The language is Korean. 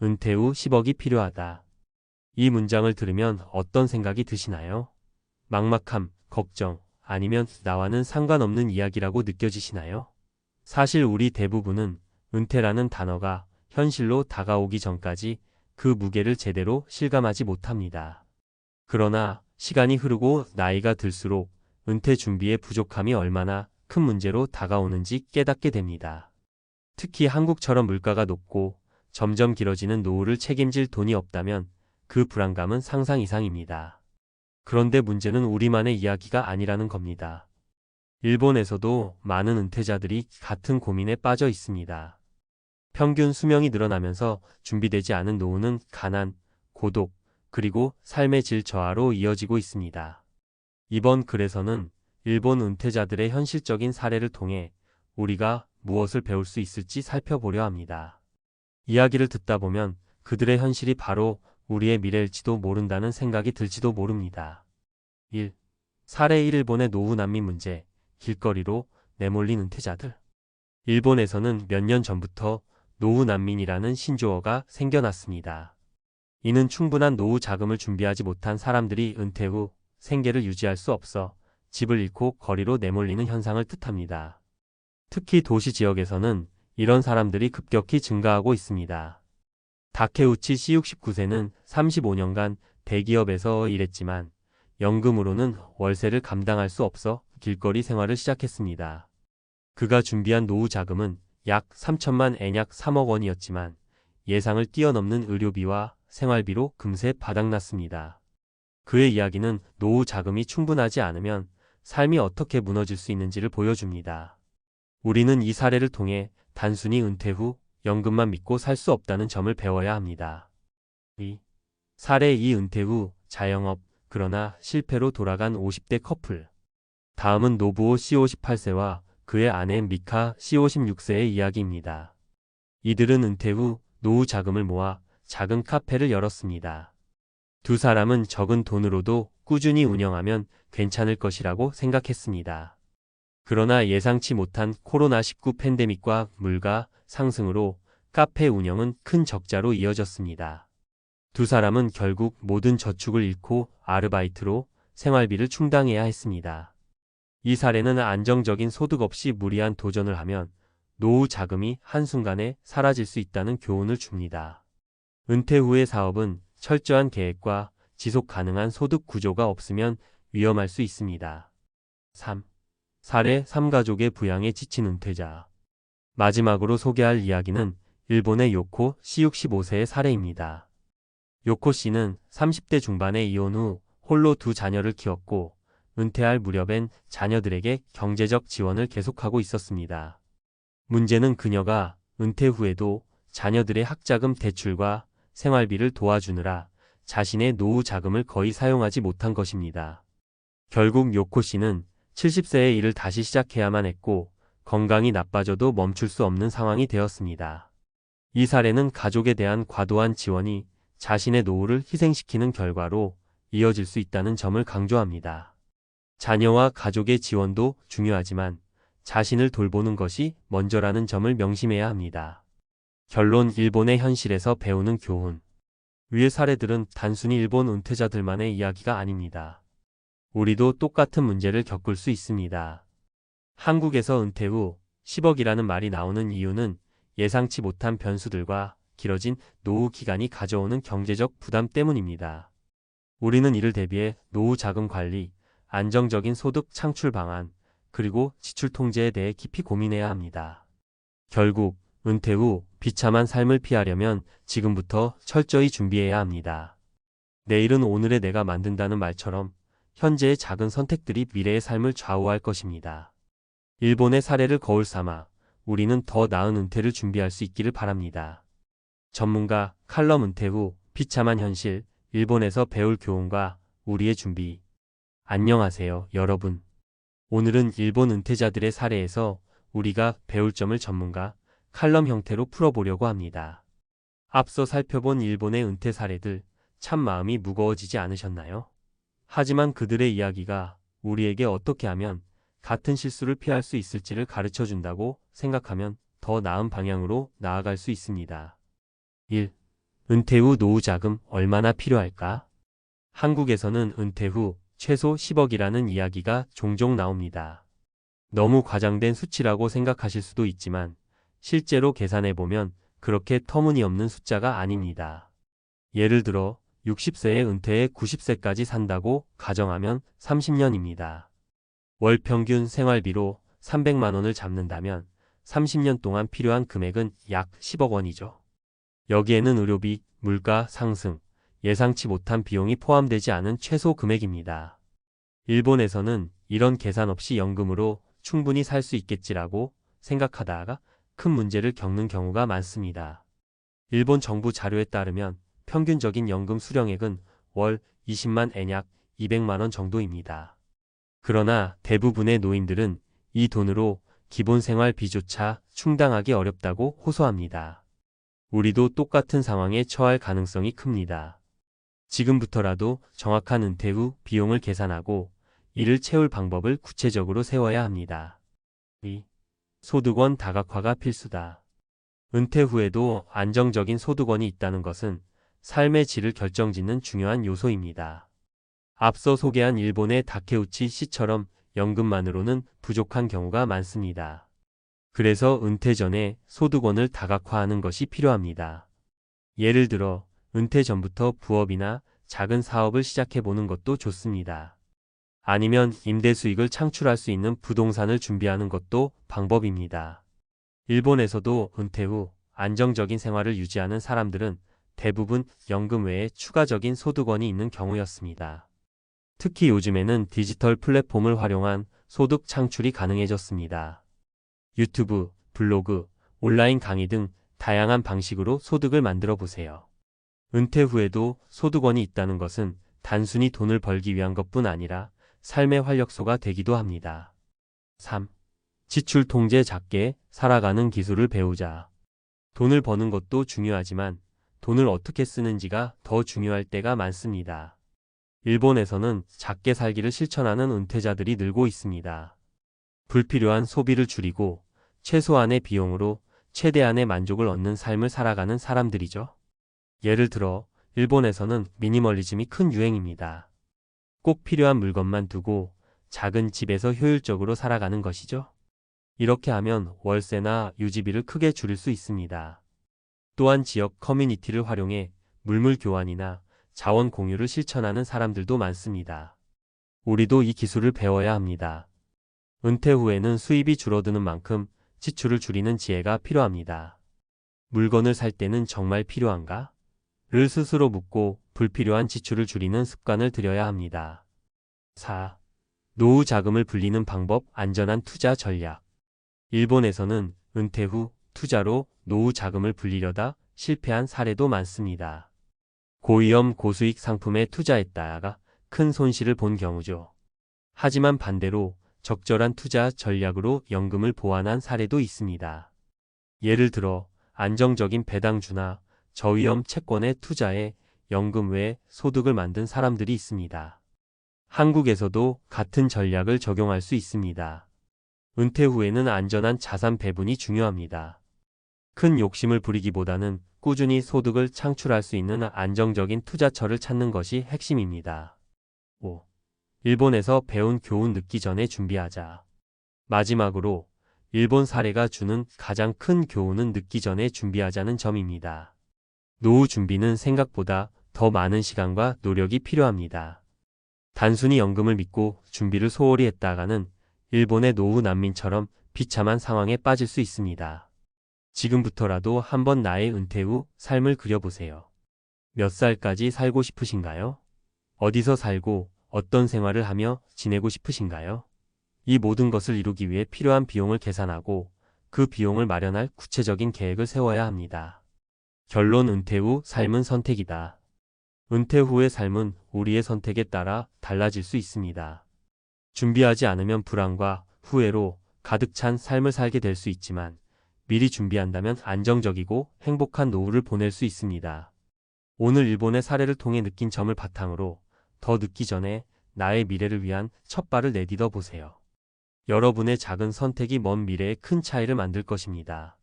은퇴 후 10억이 필요하다. 이 문장을 들으면 어떤 생각이 드시나요? 막막함, 걱정, 아니면 나와는 상관없는 이야기라고 느껴지시나요? 사실 우리 대부분은 은퇴라는 단어가 현실로 다가오기 전까지 그 무게를 제대로 실감하지 못합니다. 그러나 시간이 흐르고 나이가 들수록 은퇴 준비의 부족함이 얼마나 큰 문제로 다가오는지 깨닫게 됩니다. 특히 한국처럼 물가가 높고 점점 길어지는 노후를 책임질 돈이 없다면 그 불안감은 상상 이상입니다. 그런데 문제는 우리만의 이야기가 아니라는 겁니다. 일본에서도 많은 은퇴자들이 같은 고민에 빠져 있습니다. 평균 수명이 늘어나면서 준비되지 않은 노후는 가난, 고독, 그리고 삶의 질 저하로 이어지고 있습니다. 이번 글에서는 일본 은퇴자들의 현실적인 사례를 통해 우리가 무엇을 배울 수 있을지 살펴보려 합니다. 이야기를 듣다 보면 그들의 현실이 바로 우리의 미래일지도 모른다는 생각이 들지도 모릅니다. 1. 사례 1. 일본의 노후 난민 문제, 길거리로 내몰린 은퇴자들. 일본에서는 몇 년 전부터 노후 난민이라는 신조어가 생겨났습니다. 이는 충분한 노후 자금을 준비하지 못한 사람들이 은퇴 후 생계를 유지할 수 없어 집을 잃고 거리로 내몰리는 현상을 뜻합니다. 특히 도시 지역에서는 이런 사람들이 급격히 증가하고 있습니다. 다케우치 C69세는 35년간 대기업에서 일했지만 연금으로는 월세를 감당할 수 없어 길거리 생활을 시작했습니다. 그가 준비한 노후 자금은 약 3천만 엔 약 3억 원이었지만 예상을 뛰어넘는 의료비와 생활비로 금세 바닥났습니다. 그의 이야기는 노후 자금이 충분하지 않으면 삶이 어떻게 무너질 수 있는지를 보여줍니다. 우리는 이 사례를 통해 단순히 은퇴 후 연금만 믿고 살 수 없다는 점을 배워야 합니다. 2. 사례 2. 은퇴 후 자영업, 그러나 실패로 돌아간 50대 커플. 다음은 노부오 C58세와 그의 아내 미카 C56세의 이야기입니다. 이들은 은퇴 후 노후 자금을 모아 작은 카페를 열었습니다. 두 사람은 적은 돈으로도 꾸준히 운영하면 괜찮을 것이라고 생각했습니다. 그러나 예상치 못한 코로나19 팬데믹과 물가 상승으로 카페 운영은 큰 적자로 이어졌습니다. 두 사람은 결국 모든 저축을 잃고 아르바이트로 생활비를 충당해야 했습니다. 이 사례는 안정적인 소득 없이 무리한 도전을 하면 노후 자금이 한순간에 사라질 수 있다는 교훈을 줍니다. 은퇴 후의 사업은 철저한 계획과 지속 가능한 소득 구조가 없으면 위험할 수 있습니다. 3. 사례 3. 가족의 부양에 지친 은퇴자. 마지막으로 소개할 이야기는 일본의 요코 C65세의 사례입니다. 요코 씨는 30대 중반에 이혼 후 홀로 두 자녀를 키웠고 은퇴할 무렵엔 자녀들에게 경제적 지원을 계속하고 있었습니다. 문제는 그녀가 은퇴 후에도 자녀들의 학자금 대출과 생활비를 도와주느라 자신의 노후 자금을 거의 사용하지 못한 것입니다. 결국 요코 씨는 70세에 일을 다시 시작해야만 했고 건강이 나빠져도 멈출 수 없는 상황이 되었습니다. 이 사례는 가족에 대한 과도한 지원이 자신의 노후를 희생시키는 결과로 이어질 수 있다는 점을 강조합니다. 자녀와 가족의 지원도 중요하지만 자신을 돌보는 것이 먼저라는 점을 명심해야 합니다. 결론. 일본의 현실에서 배우는 교훈. 위의 사례들은 단순히 일본 은퇴자들만의 이야기가 아닙니다. 우리도 똑같은 문제를 겪을 수 있습니다. 한국에서 은퇴 후 10억이라는 말이 나오는 이유는 예상치 못한 변수들과 길어진 노후 기간이 가져오는 경제적 부담 때문입니다. 우리는 이를 대비해 노후 자금 관리, 안정적인 소득 창출 방안, 그리고 지출 통제에 대해 깊이 고민해야 합니다. 결국 은퇴 후 비참한 삶을 피하려면 지금부터 철저히 준비해야 합니다. 내일은 오늘의 내가 만든다는 말처럼 현재의 작은 선택들이 미래의 삶을 좌우할 것입니다. 일본의 사례를 거울 삼아 우리는 더 나은 은퇴를 준비할 수 있기를 바랍니다. 전문가 칼럼. 은퇴 후 비참한 현실, 일본에서 배울 교훈과 우리의 준비. 안녕하세요, 여러분. 오늘은 일본 은퇴자들의 사례에서 우리가 배울 점을 전문가 칼럼 형태로 풀어보려고 합니다. 앞서 살펴본 일본의 은퇴 사례들, 참 마음이 무거워지지 않으셨나요? 하지만 그들의 이야기가 우리에게 어떻게 하면 같은 실수를 피할 수 있을지를 가르쳐 준다고 생각하면 더 나은 방향으로 나아갈 수 있습니다. 1. 은퇴 후 노후 자금 얼마나 필요할까? 한국에서는 은퇴 후 최소 10억이라는 이야기가 종종 나옵니다. 너무 과장된 수치라고 생각하실 수도 있지만 실제로 계산해보면 그렇게 터무니없는 숫자가 아닙니다. 예를 들어 60세에 은퇴해 90세까지 산다고 가정하면 30년입니다. 월 평균 생활비로 300만 원을 잡는다면 30년 동안 필요한 금액은 약 10억 원이죠. 여기에는 의료비, 물가 상승, 예상치 못한 비용이 포함되지 않은 최소 금액입니다. 일본에서는 이런 계산 없이 연금으로 충분히 살 수 있겠지라고 생각하다가 큰 문제를 겪는 경우가 많습니다. 일본 정부 자료에 따르면 평균적인 연금 수령액은 월 20만 엔 약 200만 원 정도입니다. 그러나 대부분의 노인들은 이 돈으로 기본 생활비조차 충당하기 어렵다고 호소합니다. 우리도 똑같은 상황에 처할 가능성이 큽니다. 지금부터라도 정확한 은퇴 후 비용을 계산하고 이를 채울 방법을 구체적으로 세워야 합니다. 2. 소득원 다각화가 필수다. 은퇴 후에도 안정적인 소득원이 있다는 것은 삶의 질을 결정짓는 중요한 요소입니다. 앞서 소개한 일본의 다케우치 씨처럼 연금만으로는 부족한 경우가 많습니다. 그래서 은퇴 전에 소득원을 다각화하는 것이 필요합니다. 예를 들어 은퇴 전부터 부업이나 작은 사업을 시작해보는 것도 좋습니다. 아니면 임대 수익을 창출할 수 있는 부동산을 준비하는 것도 방법입니다. 일본에서도 은퇴 후 안정적인 생활을 유지하는 사람들은 대부분 연금 외에 추가적인 소득원이 있는 경우였습니다. 특히 요즘에는 디지털 플랫폼을 활용한 소득 창출이 가능해졌습니다. 유튜브, 블로그, 온라인 강의 등 다양한 방식으로 소득을 만들어 보세요. 은퇴 후에도 소득원이 있다는 것은 단순히 돈을 벌기 위한 것뿐 아니라 삶의 활력소가 되기도 합니다. 3. 지출 통제 작게 살아가는 기술을 배우자. 돈을 버는 것도 중요하지만 돈을 어떻게 쓰는지가 더 중요할 때가 많습니다. 일본에서는 작게 살기를 실천하는 은퇴자들이 늘고 있습니다. 불필요한 소비를 줄이고 최소한의 비용으로 최대한의 만족을 얻는 삶을 살아가는 사람들이죠. 예를 들어 일본에서는 미니멀리즘이 큰 유행입니다. 꼭 필요한 물건만 두고 작은 집에서 효율적으로 살아가는 것이죠. 이렇게 하면 월세나 유지비를 크게 줄일 수 있습니다. 또한 지역 커뮤니티를 활용해 물물 교환이나 자원 공유를 실천하는 사람들도 많습니다. 우리도 이 기술을 배워야 합니다. 은퇴 후에는 수입이 줄어드는 만큼 지출을 줄이는 지혜가 필요합니다. 물건을 살 때는 정말 필요한가? 를 스스로 묻고 불필요한 지출을 줄이는 습관을 들여야 합니다. 4. 노후 자금을 불리는 방법 안전한 투자 전략. 일본에서는 은퇴 후 투자로 노후 자금을 불리려다 실패한 사례도 많습니다. 고위험 고수익 상품에 투자했다가 큰 손실을 본 경우죠. 하지만 반대로 적절한 투자 전략으로 연금을 보완한 사례도 있습니다. 예를 들어 안정적인 배당주나 저위험 채권에 투자해 연금 외 소득을 만든 사람들이 있습니다. 한국에서도 같은 전략을 적용할 수 있습니다. 은퇴 후에는 안전한 자산 배분이 중요합니다. 큰 욕심을 부리기보다는 꾸준히 소득을 창출할 수 있는 안정적인 투자처를 찾는 것이 핵심입니다. 5. 일본에서 배운 교훈 늦기 전에 준비하자. 마지막으로 일본 사례가 주는 가장 큰 교훈은 늦기 전에 준비하자는 점입니다. 노후 준비는 생각보다 더 많은 시간과 노력이 필요합니다. 단순히 연금을 믿고 준비를 소홀히 했다가는 일본의 노후 난민처럼 비참한 상황에 빠질 수 있습니다. 지금부터라도 한번 나의 은퇴 후 삶을 그려보세요. 몇 살까지 살고 싶으신가요? 어디서 살고 어떤 생활을 하며 지내고 싶으신가요? 이 모든 것을 이루기 위해 필요한 비용을 계산하고 그 비용을 마련할 구체적인 계획을 세워야 합니다. 결론 은퇴 후 삶은 선택이다. 은퇴 후의 삶은 우리의 선택에 따라 달라질 수 있습니다. 준비하지 않으면 불안과 후회로 가득 찬 삶을 살게 될 수 있지만 미리 준비한다면 안정적이고 행복한 노후를 보낼 수 있습니다. 오늘 일본의 사례를 통해 느낀 점을 바탕으로 더 늦기 전에 나의 미래를 위한 첫 발을 내딛어 보세요. 여러분의 작은 선택이 먼 미래에 큰 차이를 만들 것입니다.